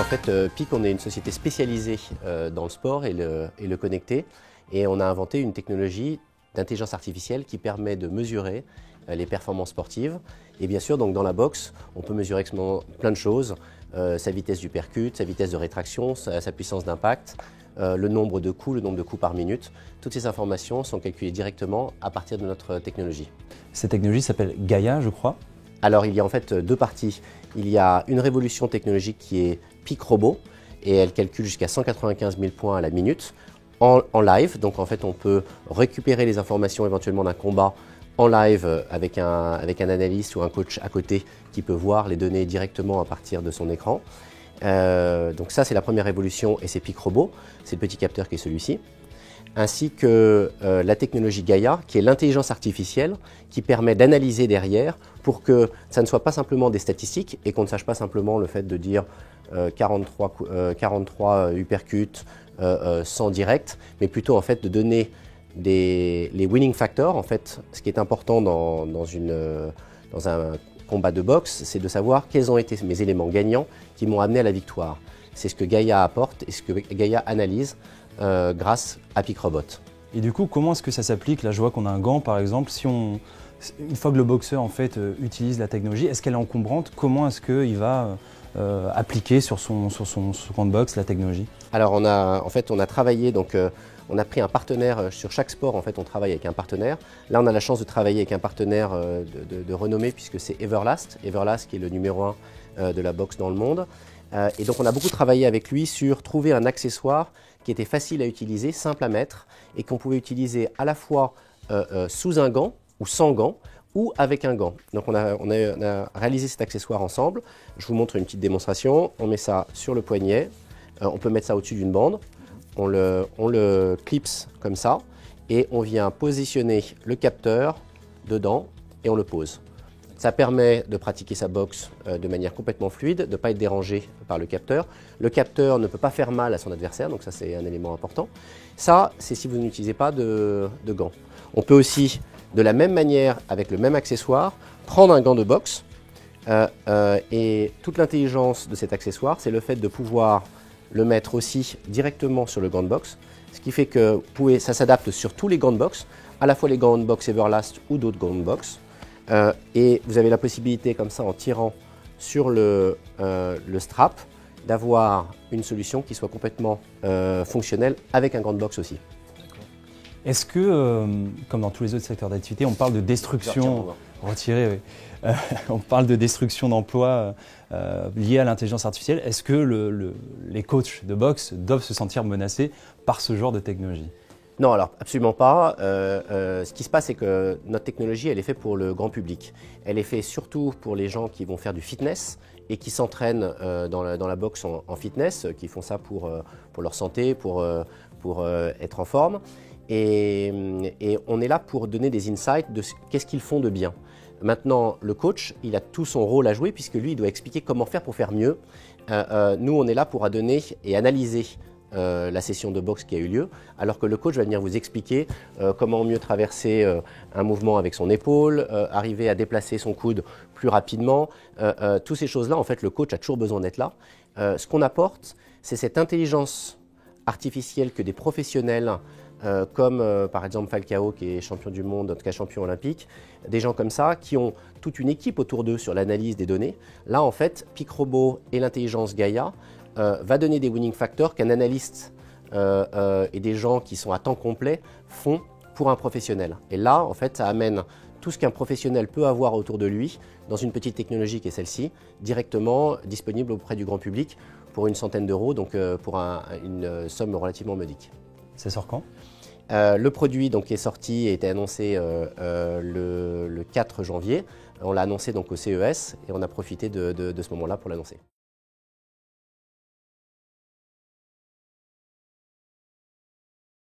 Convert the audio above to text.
en fait, PIC, on est une société spécialisée dans le sport et le connecté. Et on a inventé une technologie d'intelligence artificielle qui permet de mesurer les performances sportives. Et bien sûr, donc, dans la boxe, on peut mesurer plein de choses. Sa vitesse d'uppercut, sa vitesse de rétraction, sa puissance d'impact, le nombre de coups par minute. Toutes ces informations sont calculées directement à partir de notre technologie. Cette technologie s'appelle Gaia, je crois. Alors, il y a en fait deux parties. Il y a une révolution technologique qui est PIC Robot et elle calcule jusqu'à 195 000 points à la minute en live. Donc, en fait, on peut récupérer les informations éventuellement d'un combat en live avec un analyste ou un coach à côté qui peut voir les données directement à partir de son écran. Donc ça, c'est la première révolution et c'est PIC Robot. C'est le petit capteur qui est celui-ci. Ainsi que la technologie Gaia, qui est l'intelligence artificielle, qui permet d'analyser derrière pour que ça ne soit pas simplement des statistiques et qu'on ne sache pas simplement le fait de dire 43 uppercuts sans direct, mais plutôt en fait de donner les winning factors. En fait, ce qui est important dans un combat de boxe, c'est de savoir quels ont été mes éléments gagnants qui m'ont amené à la victoire. C'est ce que Gaia apporte et ce que Gaia analyse grâce à PIC Robot. Et du coup, comment est-ce que ça s'applique? Là, je vois qu'on a un gant, par exemple. Une fois que le boxeur en fait, utilise la technologie, est-ce qu'elle est encombrante? Comment est-ce qu'il va appliquer sur son gant de boxe la technologie? Alors, on a travaillé, donc, on a pris un partenaire sur chaque sport. En fait, on travaille avec un partenaire. Là, on a la chance de travailler avec un partenaire de renommée puisque c'est Everlast. Everlast qui est le numéro 1 de la boxe dans le monde. Et donc, on a beaucoup travaillé avec lui sur trouver un accessoire qui était facile à utiliser, simple à mettre et qu'on pouvait utiliser à la fois sous un gant ou sans gant ou avec un gant. Donc, on a réalisé cet accessoire ensemble. Je vous montre une petite démonstration. On met ça sur le poignet. On peut mettre ça au-dessus d'une bande. On le clipse comme ça et on vient positionner le capteur dedans et on le pose. Ça permet de pratiquer sa boxe de manière complètement fluide, de ne pas être dérangé par le capteur. Le capteur ne peut pas faire mal à son adversaire, donc ça c'est un élément important. Ça, c'est si vous n'utilisez pas de gants. On peut aussi, de la même manière, avec le même accessoire, prendre un gant de boxe et toute l'intelligence de cet accessoire, c'est le fait de pouvoir le mettre aussi directement sur le gant de boxe, ce qui fait que ça s'adapte sur tous les gants de boxe, à la fois les gants de boxe Everlast ou d'autres gants de boxe. Et vous avez la possibilité, comme ça, en tirant sur le strap, d'avoir une solution qui soit complètement fonctionnelle avec un gant de boxe aussi. Est-ce que, comme dans tous les autres secteurs d'activité, on parle de destruction, retiré, oui. On parle de destruction d'emplois liés à l'intelligence artificielle. Est-ce que les coachs de boxe doivent se sentir menacés par ce genre de technologie? Non, alors absolument pas. Ce qui se passe, c'est que notre technologie, elle est faite pour le grand public. Elle est faite surtout pour les gens qui vont faire du fitness et qui s'entraînent dans la boxe en fitness, qui font ça pour leur santé, pour être en forme. Et on est là pour donner des insights de qu'est-ce qu'ils font de bien. Maintenant, le coach, il a tout son rôle à jouer puisque lui, il doit expliquer comment faire pour faire mieux. Nous, on est là pour donner et analyser la session de boxe qui a eu lieu, alors que le coach va venir vous expliquer comment mieux traverser un mouvement avec son épaule, arriver à déplacer son coude plus rapidement. Toutes ces choses-là, en fait, le coach a toujours besoin d'être là. Ce qu'on apporte, c'est cette intelligence artificielle que des professionnels comme par exemple Falcao qui est champion du monde, en tout cas champion olympique, des gens comme ça qui ont toute une équipe autour d'eux sur l'analyse des données. Là, en fait, PIC Robot et l'intelligence Gaia va donner des winning factors qu'un analyste et des gens qui sont à temps complet font pour un professionnel. Et là, en fait, ça amène tout ce qu'un professionnel peut avoir autour de lui dans une petite technologie qui est celle-ci, directement disponible auprès du grand public pour une centaine d'euros, donc pour une somme relativement modique. Ça sort quand? Le produit donc, est sorti et a été annoncé le 4 janvier. On l'a annoncé donc, au CES et on a profité de ce moment-là pour l'annoncer.